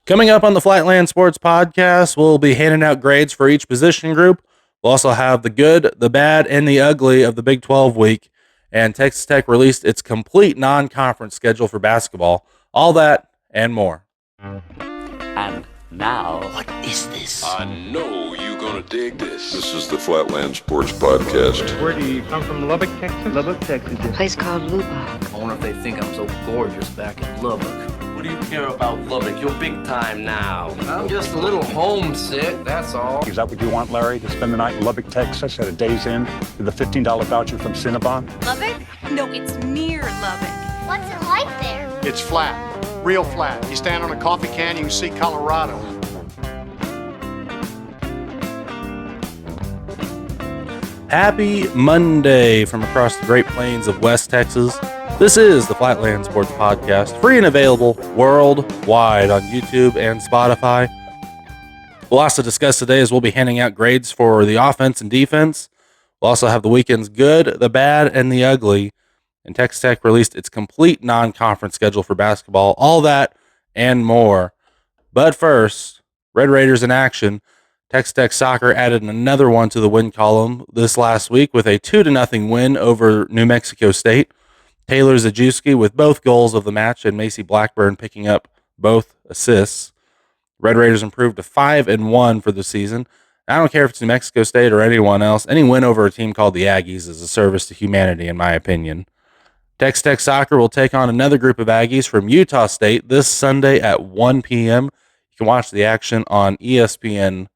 Coming up on the Flatland Sports Podcast, we'll be handing out grades for each position group. We'll also have the good, the bad, and the ugly of the Big 12 week. And Texas Tech released its complete non-conference schedule for basketball. All that and more. And now, what is this? I know you're gonna dig this. This is the Flatland Sports Podcast. Where do you come from? Lubbock, Texas? Lubbock, Texas. A place called Blowout. I wonder if they think I'm so gorgeous back in Lubbock. What do you care about Lubbock? You're big time now. I'm just a little homesick, that's all. Is that what you want, Larry, to spend the night in Lubbock, Texas at a day's inn with a $15 voucher from Cinnabon? Lubbock? No, it's near Lubbock. What's it like there? It's flat, real flat. You stand on a coffee can, you can see Colorado. Happy Monday from across the Great Plains of West Texas. This is the Flatland Sports Podcast, free and available worldwide on YouTube and Spotify. We'll also discuss today as we'll be handing out grades for the offense and defense. We'll also have the weekend's good, the bad, and the ugly. And Texas Tech released its complete non-conference schedule for basketball. All that and more. But first, Red Raiders in action. Texas Tech soccer added another one to the win column this last week with a 2-0 win over New Mexico State. Taylor Zajewski with both goals of the match and Macy Blackburn picking up both assists. Red Raiders improved to 5-1 for the season. I don't care if it's New Mexico State or anyone else. Any win over a team called the Aggies is a service to humanity, in my opinion. Texas Tech soccer will take on another group of Aggies from Utah State this Sunday at 1 p.m. You can watch the action on ESPN+.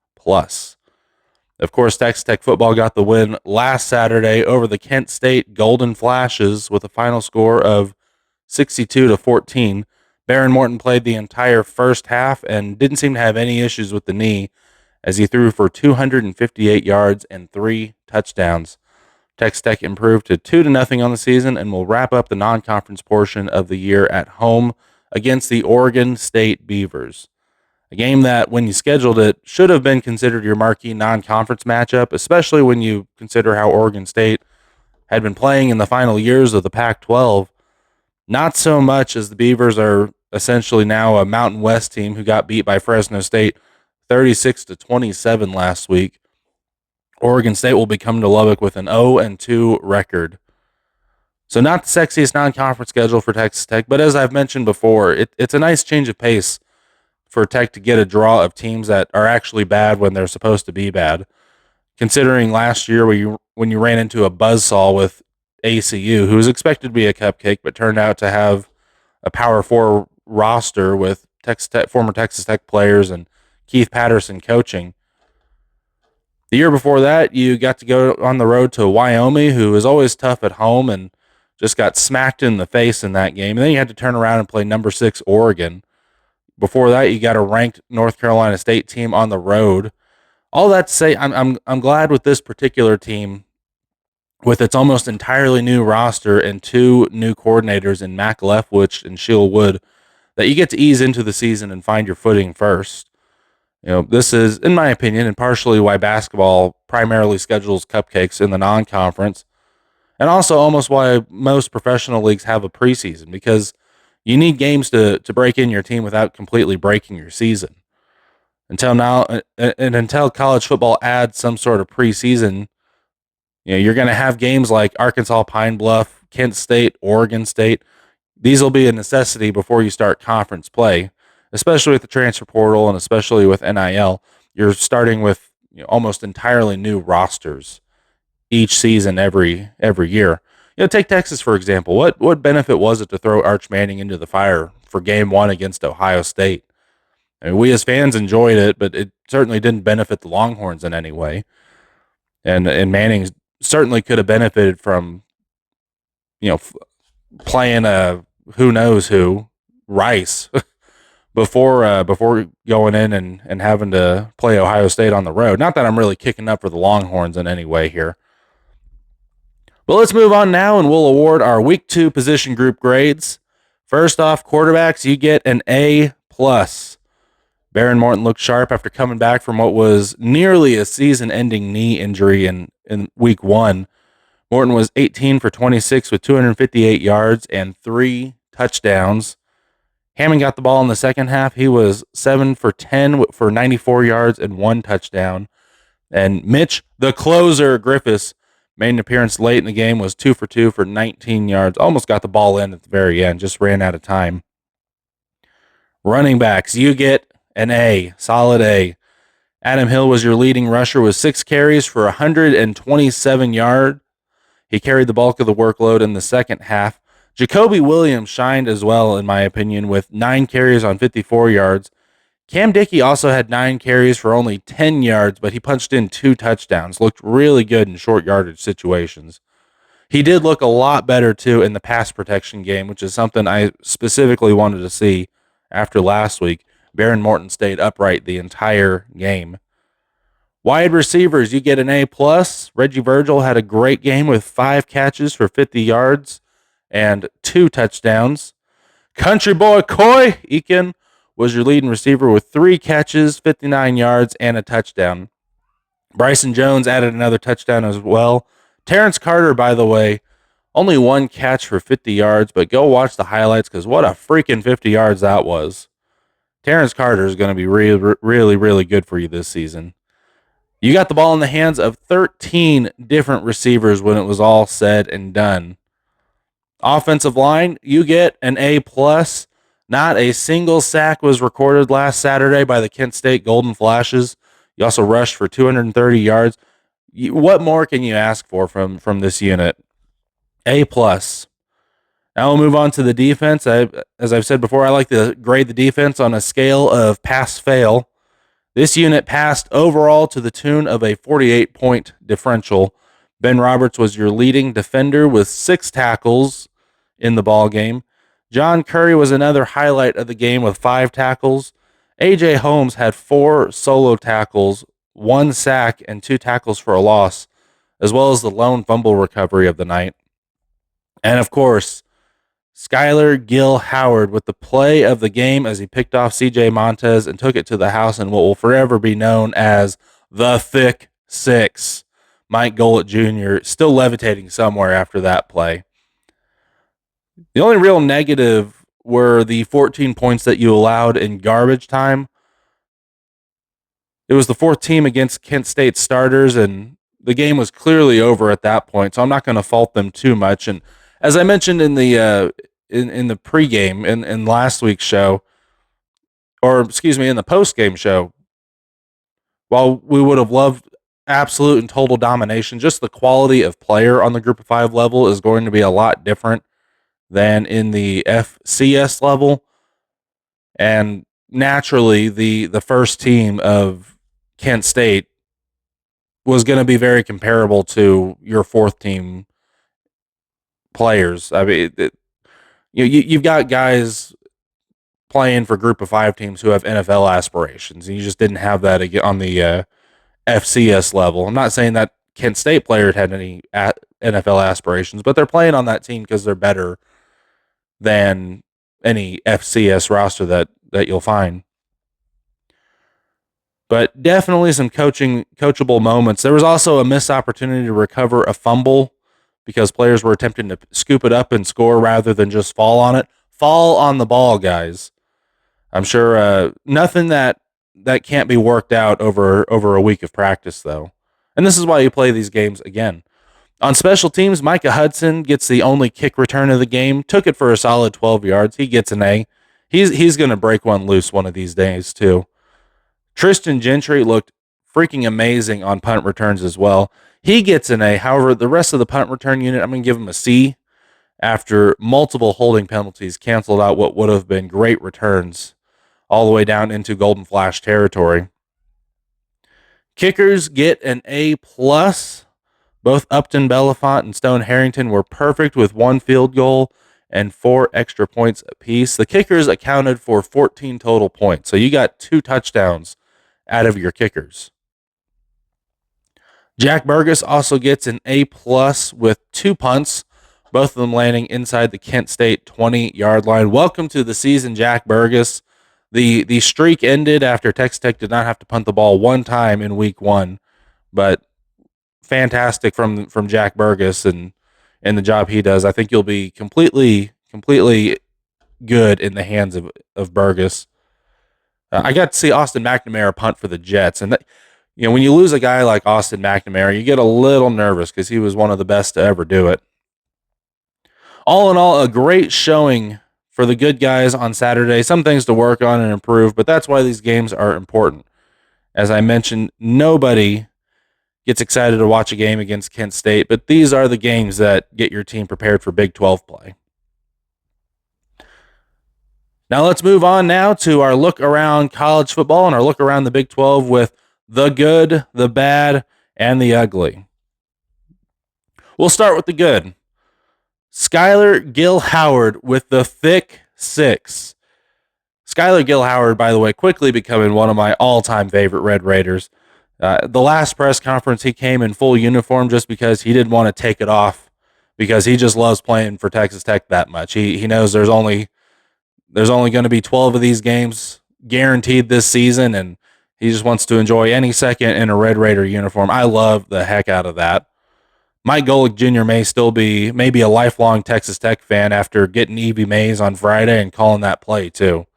Of course, Texas Tech football got the win last Saturday over the Kent State Golden Flashes with a final score of 62-14. Baron Morton played the entire first half and didn't seem to have any issues with the knee as he threw for 258 yards and 3 touchdowns. Texas Tech improved to 2-0 on the season and will wrap up the non-conference portion of the year at home against the Oregon State Beavers. A game that, when you scheduled it, should have been considered your marquee non-conference matchup, especially when you consider how Oregon State had been playing in the final years of the Pac-12. Not so much, as the Beavers are essentially now a Mountain West team who got beat by Fresno State 36-27 last week. Oregon State will be coming to Lubbock with an 0-2 record. So not the sexiest non-conference schedule for Texas Tech, but as I've mentioned before, it's a nice change of pace for Tech to get a draw of teams that are actually bad when they're supposed to be bad. Considering last year when you ran into a buzzsaw with ACU, who was expected to be a cupcake, but turned out to have a Power 4 roster with former Texas Tech players and Keith Patterson coaching. The year before that, you got to go on the road to Wyoming, who is always tough at home, and just got smacked in the face in that game. And then you had to turn around and play number 6 Oregon. Before that, you got a ranked North Carolina State team on the road. All that to say, I'm glad with this particular team, with its almost entirely new roster and 2 new coordinators in Mac Leftwich and Sheila Wood, that you get to ease into the season and find your footing first. You know, this is, in my opinion, and partially why basketball primarily schedules cupcakes in the non-conference, and also almost why most professional leagues have a preseason, because you need games to break in your team without completely breaking your season. Until now, and until college football adds some sort of preseason, you know, you're going to have games like Arkansas Pine Bluff, Kent State, Oregon State. These will be a necessity before you start conference play, especially with the transfer portal and especially with NIL. You're starting with almost entirely new rosters each season, every year. Take Texas, for example. What benefit was it to throw Arch Manning into the fire for game 1 against Ohio State? I mean, we as fans enjoyed it, but it certainly didn't benefit the Longhorns in any way. And Manning certainly could have benefited from, playing who knows who, Rice, before going in and having to play Ohio State on the road. Not that I'm really kicking up for the Longhorns in any way here. But let's move on now, and we'll award our Week 2 position group grades. First off, quarterbacks, you get an A+. Baron Morton looked sharp after coming back from what was nearly a season-ending knee injury in Week 1. Morton was 18 for 26 with 258 yards and 3 touchdowns. Hammond got the ball in the second half. He was 7 for 10 for 94 yards and 1 touchdown. And Mitch, the closer, Griffiths, made an appearance late in the game, was 2 for 2 for 19 yards. Almost got the ball in at the very end, just ran out of time. Running backs, you get an A, solid A. Adam Hill was your leading rusher with 6 carries for 127 yards. He carried the bulk of the workload in the second half. Jacoby Williams shined as well, in my opinion, with 9 carries on 54 yards. Cam Dickey also had 9 carries for only 10 yards, but he punched in 2 touchdowns. Looked really good in short yardage situations. He did look a lot better, too, in the pass protection game, which is something I specifically wanted to see after last week. Baron Morton stayed upright the entire game. Wide receivers, you get an A+. Reggie Virgil had a great game with 5 catches for 50 yards and 2 touchdowns. Country boy Coy Eakin was your leading receiver with 3 catches, 59 yards, and a touchdown. Bryson Jones added another touchdown as well. Terrence Carter, by the way, only 1 catch for 50 yards, but go watch the highlights because what a freaking 50 yards that was. Terrence Carter is going to be really, really good for you this season. You got the ball in the hands of 13 different receivers when it was all said and done. Offensive line, you get an A+. Not a single sack was recorded last Saturday by the Kent State Golden Flashes. You also rushed for 230 yards. What more can you ask for from this unit? A+. Now we'll move on to the defense. As I've said before, I like to grade the defense on a scale of pass-fail. This unit passed overall to the tune of a 48-point differential. Ben Roberts was your leading defender with 6 tackles in the ball game. John Curry was another highlight of the game with 5 tackles. A.J. Holmes had 4 solo tackles, 1 sack, and 2 tackles for a loss, as well as the lone fumble recovery of the night. And of course, Skylar Gill Howard with the play of the game as he picked off C.J. Montez and took it to the house in what will forever be known as the Thick Six. Mike Gollett Jr. still levitating somewhere after that play. The only real negative were the 14 points that you allowed in garbage time. It was the 4th team against Kent State starters, and the game was clearly over at that point, so I'm not going to fault them too much. And as I mentioned in the pregame in last week's show, in the postgame show, while we would have loved absolute and total domination, just the quality of player on the Group of 5 level is going to be a lot different than in the FCS level. And naturally, the first team of Kent State was going to be very comparable to your 4th team players. I mean, you've got guys playing for Group of 5 teams who have NFL aspirations, and you just didn't have that on the FCS level. I'm not saying that Kent State players had any NFL aspirations, but they're playing on that team because they're better than any FCS roster that you'll find. But definitely some coachable moments. There was also a missed opportunity to recover a fumble because players were attempting to scoop it up and score rather than just fall on it. Fall on the ball, guys. I'm sure nothing that can't be worked out over a week of practice, though. And this is why you play these games again. On special teams, Micah Hudson gets the only kick return of the game. Took it for a solid 12 yards. He gets an A. He's going to break one loose one of these days, too. Tristan Gentry looked freaking amazing on punt returns as well. He gets an A. However, the rest of the punt return unit, I'm going to give him a C after multiple holding penalties canceled out what would have been great returns all the way down into Golden Flash territory. Kickers get an A+. Both Upton Belafont and Stone Harrington were perfect with 1 field goal and 4 extra points apiece. The kickers accounted for 14 total points, so you got 2 touchdowns out of your kickers. Jack Burgess also gets an A+ with 2 punts, both of them landing inside the Kent State 20-yard line. Welcome to the season, Jack Burgess. The streak ended after Texas Tech did not have to punt the ball 1 time in week 1, but fantastic from Jack Burgess and the job he does. I think you'll be completely good in the hands of Burgess. I got to see Austin McNamara punt for the Jets, and when you lose a guy like Austin McNamara, you get a little nervous because he was one of the best to ever do it. All in all, a great showing for the good guys on Saturday. Some things to work on and improve, but that's why these games are important. As I mentioned, nobody gets excited to watch a game against Kent State, but these are the games that get your team prepared for Big 12 play. Now let's move on now to our look around college football and our look around the Big 12 with the good, the bad, and the ugly. We'll start with the good. Skylar Gill Howard with the thick 6. Skylar Gill Howard, by the way, quickly becoming one of my all-time favorite Red Raiders. The last press conference, he came in full uniform just because he didn't want to take it off because he just loves playing for Texas Tech that much. He knows there's only going to be 12 of these games guaranteed this season, and he just wants to enjoy any second in a Red Raider uniform. I love the heck out of that. Mike Golick Jr. may still be maybe a lifelong Texas Tech fan after getting Evie Mays on Friday and calling that play too.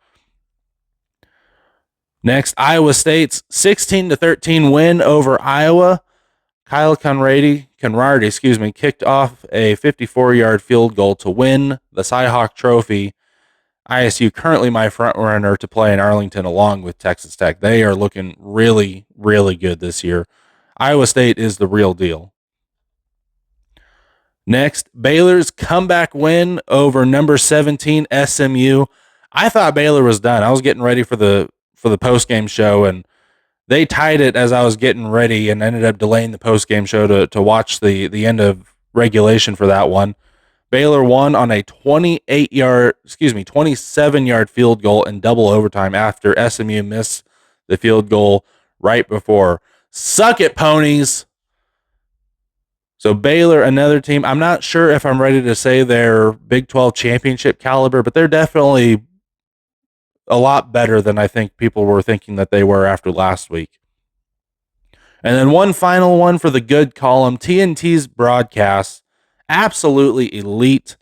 Next, Iowa State's 16-13 win over Iowa. Kyle Conrady, kicked off a 54-yard field goal to win the Cyhawk Trophy. ISU currently my front runner to play in Arlington along with Texas Tech. They are looking really, really good this year. Iowa State is the real deal. Next, Baylor's comeback win over number 17 SMU. I thought Baylor was done. I was getting ready for the post-game show, and they tied it as I was getting ready and ended up delaying the post-game show to watch the end of regulation for that one. Baylor won on a 27-yard field goal in double overtime after SMU missed the field goal right before. Suck it, ponies. So Baylor, another team, I'm not sure if I'm ready to say they're Big 12 championship caliber, but they're definitely a lot better than I think people were thinking that they were after last week. And then one final one for the good column, TNT's broadcast, absolutely elite.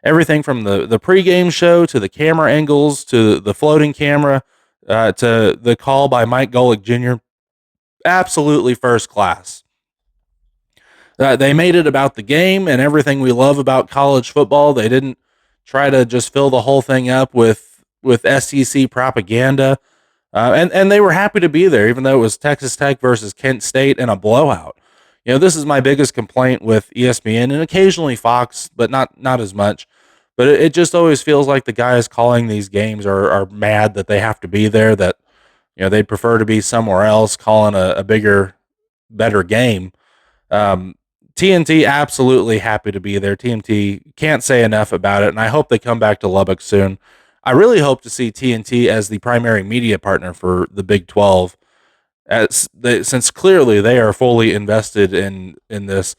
Everything from the pregame show to the camera angles to the floating camera to the call by Mike Golick Jr., absolutely first class. They made it about the game and everything we love about college football. They didn't try to just fill the whole thing up with SEC propaganda. And they were happy to be there, even though it was Texas Tech versus Kent State in a blowout. This is my biggest complaint with ESPN and occasionally Fox, but not as much. But it just always feels like the guys calling these games are mad that they have to be there, that they'd prefer to be somewhere else calling a bigger, better game. TNT absolutely happy to be there. TNT can't say enough about it, and I hope they come back to Lubbock soon. I really hope to see TNT as the primary media partner for the Big 12, since clearly they are fully invested in this.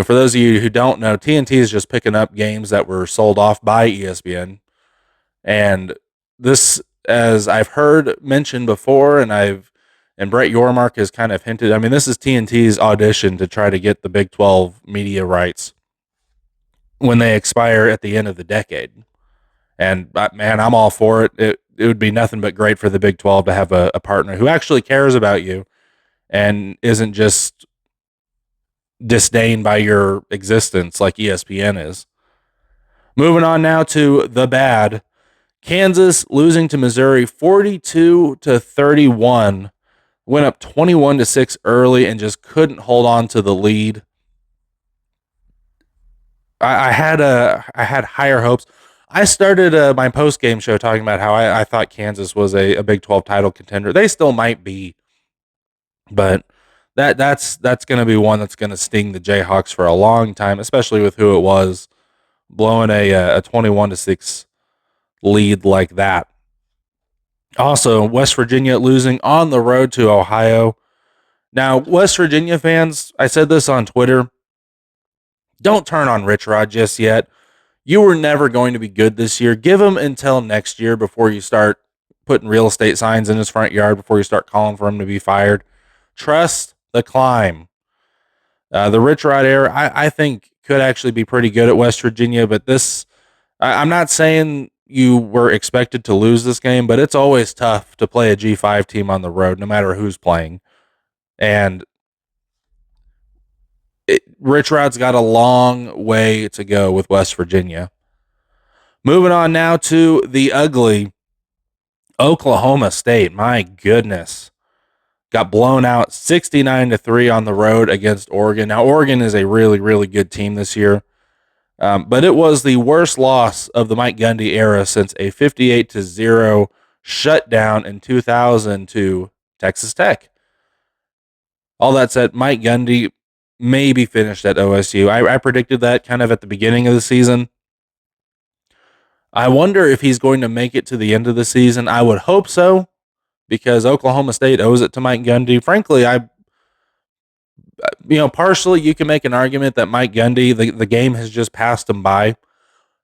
For those of you who don't know, TNT is just picking up games that were sold off by ESPN, and this, as I've heard mentioned before, and Brett Yormark has kind of hinted, this is TNT's audition to try to get the Big 12 media rights when they expire at the end of the decade. And man, I'm all for it. It would be nothing but great for the Big 12 to have a partner who actually cares about you and isn't just disdained by your existence like ESPN is. Moving on now to the bad. Kansas losing to Missouri 42-31. Went up 21-6 early and just couldn't hold on to the lead. I had higher hopes. I started my post-game show talking about how I thought Kansas was a Big 12 title contender. They still might be, but that's going to be one that's going to sting the Jayhawks for a long time, especially with who it was, blowing a 21-6 lead like that. Also, West Virginia losing on the road to Ohio. Now, West Virginia fans, I said this on Twitter, don't turn on Rich Rod just yet. You were never going to be good this year. Give him until next year before you start putting real estate signs in his front yard, before you start calling for him to be fired. Trust the climb. The Rich Rod era, I think, could actually be pretty good at West Virginia, but I'm not saying you were expected to lose this game, but it's always tough to play a G5 team on the road, no matter who's playing. And Rich Rod's got a long way to go with West Virginia. Moving on now to the ugly Oklahoma State. My goodness. Got blown out 69-3 on the road against Oregon. Now, Oregon is a really, really good team this year. But it was the worst loss of the Mike Gundy era since a 58-0 shutdown in 2000 to Texas Tech. All that said, Mike Gundy may be finished at OSU. I predicted that kind of at the beginning of the season. I wonder if he's going to make it to the end of the season. I would hope so, because Oklahoma State owes it to Mike Gundy. Frankly, partially you can make an argument that Mike Gundy, the game has just passed him by.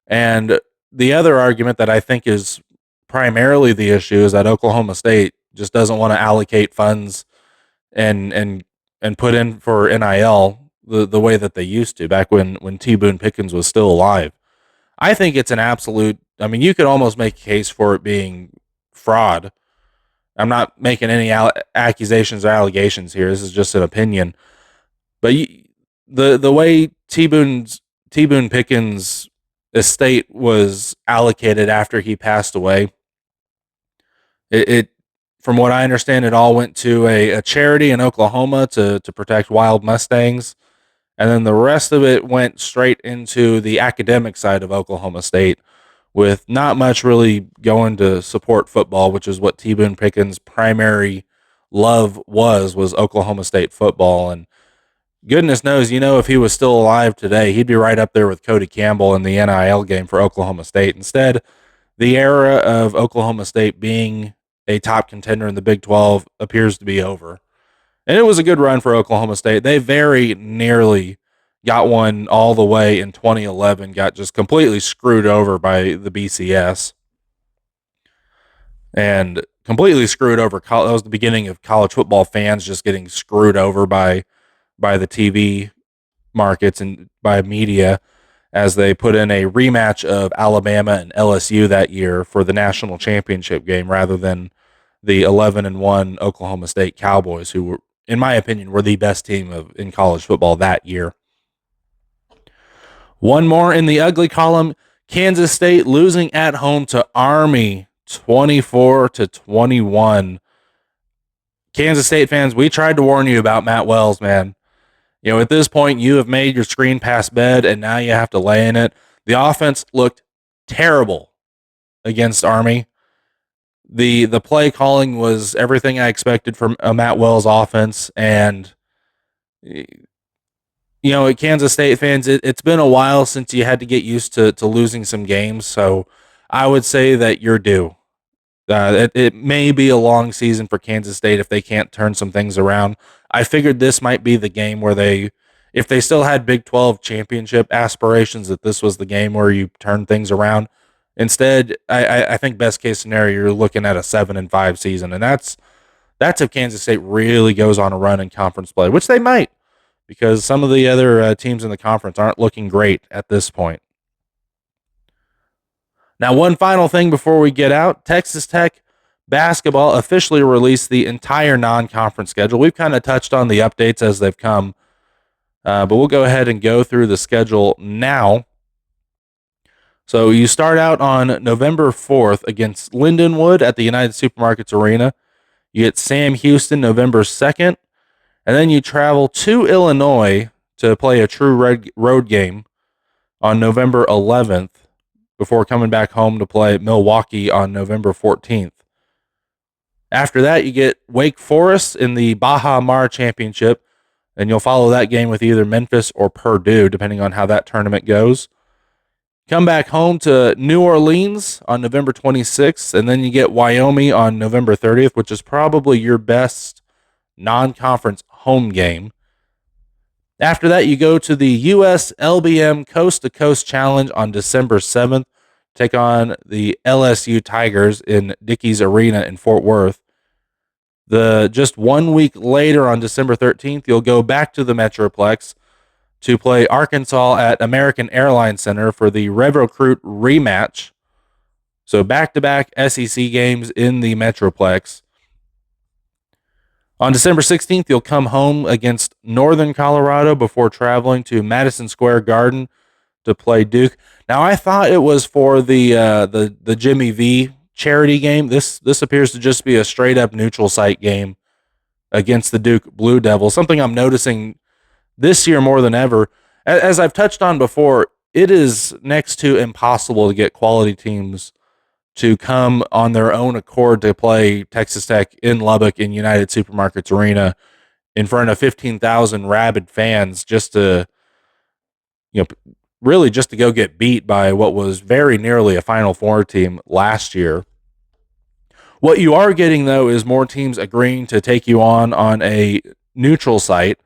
And the other argument that I think is primarily the issue is that Oklahoma State just doesn't want to allocate funds and put in for NIL the way that they used to back when T. Boone Pickens was still alive. I think it's an absolute, you could almost make a case for it being fraud. I'm not making any accusations or allegations here. This is just an opinion. But the way T. Boone Pickens' estate was allocated after he passed away, it from what I understand, it all went to a charity in Oklahoma to protect wild Mustangs. And then the rest of it went straight into the academic side of Oklahoma State, with not much really going to support football, which is what T. Boone Pickens' primary love was Oklahoma State football. And goodness knows, if he was still alive today, he'd be right up there with Cody Campbell in the NIL game for Oklahoma State. Instead, the era of Oklahoma State being a top contender in the Big 12 appears to be over. And it was a good run for Oklahoma State. They very nearly got one all the way in 2011, got just completely screwed over by the BCS. And completely screwed over. That was the beginning of college football fans just getting screwed over by the TV markets and by media, as they put in a rematch of Alabama and LSU that year for the national championship game, rather than the 11-1 Oklahoma State Cowboys, who were, in my opinion, were the best team in college football that year. One more in the ugly column: Kansas State losing at home to Army 24-21. Kansas State fans, we tried to warn you about Matt Wells, man. At this point, you have made your screen pass bed, and now you have to lay in it. The offense looked terrible against Army. The play calling was everything I expected from a Matt Wells offense. And, at Kansas State fans, it's been a while since you had to get used to losing some games. So I would say that you're due. It may be a long season for Kansas State if they can't turn some things around. I figured this might be the game where if they still had Big 12 championship aspirations, that this was the game where you turn things around. Instead, I think best case scenario, you're looking at a 7-5 season. And that's if Kansas State really goes on a run in conference play, which they might, because some of the other teams in the conference aren't looking great at this point. Now, one final thing before we get out: Texas Tech basketball officially released the entire non-conference schedule. We've kind of touched on the updates as they've come, but we'll go ahead and go through the schedule now. So you start out on November 4th against Lindenwood at the United Supermarkets Arena. You get Sam Houston November 2nd, and then you travel to Illinois to play a true road game on November 11th, before coming back home to play Milwaukee on November 14th. After that, you get Wake Forest in the Baja Mar Championship, and you'll follow that game with either Memphis or Purdue, depending on how that tournament goes. Come back home to New Orleans on November 26th, and then you get Wyoming on November 30th, which is probably your best non-conference home game. After that, you go to the US LBM Coast to Coast Challenge on December 7th, take on the LSU Tigers in Dickies Arena in Fort Worth. Just 1 week later, on December 13th, you'll go back to the Metroplex to play Arkansas at American Airlines Center for the Rev Recruit rematch. So back-to-back SEC games in the Metroplex. On December 16th, you'll come home against Northern Colorado before traveling to Madison Square Garden to play Duke. Now, I thought it was for the Jimmy V charity game. This appears to just be a straight-up neutral site game against the Duke Blue Devils, something I'm noticing this year more than ever. As I've touched on before, it is next to impossible to get quality teams to come on their own accord to play Texas Tech in Lubbock in United Supermarkets Arena in front of 15,000 rabid fans just to, really just to go get beat by what was very nearly a Final Four team last year. What you are getting, though, is more teams agreeing to take you on a neutral site.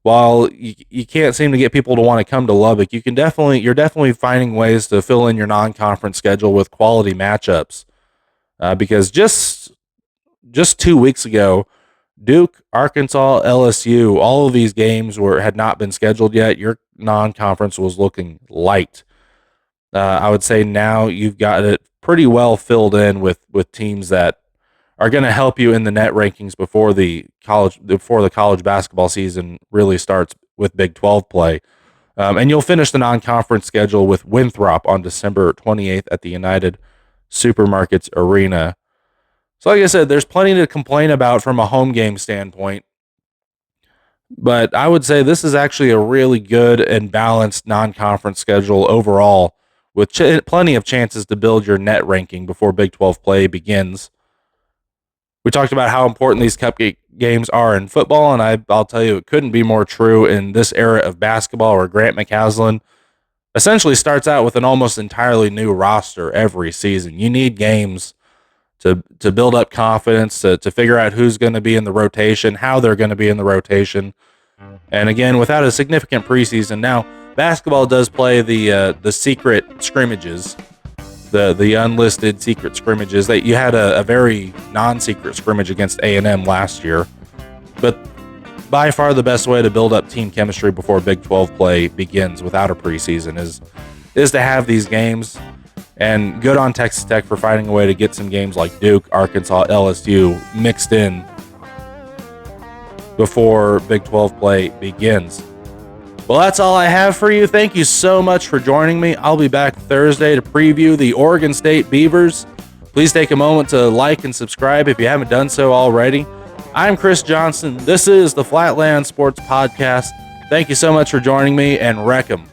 While you can't seem to get people to want to come to Lubbock, you're definitely finding ways to fill in your non-conference schedule with quality matchups. Because just 2 weeks ago, Duke, Arkansas, LSU, all of these games had not been scheduled yet. Your non-conference was looking light. I would say now you've got it pretty well filled in with teams that are going to help you in the net rankings before the college basketball season really starts with Big 12 play. And you'll finish the non-conference schedule with Winthrop on December 28th at the United Supermarkets Arena. So like I said, there's plenty to complain about from a home game standpoint. But I would say this is actually a really good and balanced non-conference schedule overall, with plenty of chances to build your net ranking before Big 12 play begins. We talked about how important these cupcake games are in football, and I'll tell you, it couldn't be more true in this era of basketball, where Grant McCasland essentially starts out with an almost entirely new roster every season. You need games to build up confidence, to figure out who's going to be in the rotation, how they're going to be in the rotation. And again, without a significant preseason, now basketball does play the secret scrimmages, the unlisted secret scrimmages. That you had a very non-secret scrimmage against A&M last year, but by far the best way to build up team chemistry before Big 12 play begins without a preseason is to have these games. And good on Texas Tech for finding a way to get some games like Duke, Arkansas, LSU mixed in before Big 12 play begins. Well, that's all I have for you. Thank you so much for joining me. I'll be back Thursday to preview the Oregon State Beavers. Please take a moment to like and subscribe if you haven't done so already. I'm Chris Johnson. This is the Flatland Sports Podcast. Thank you so much for joining me, and wreck 'em.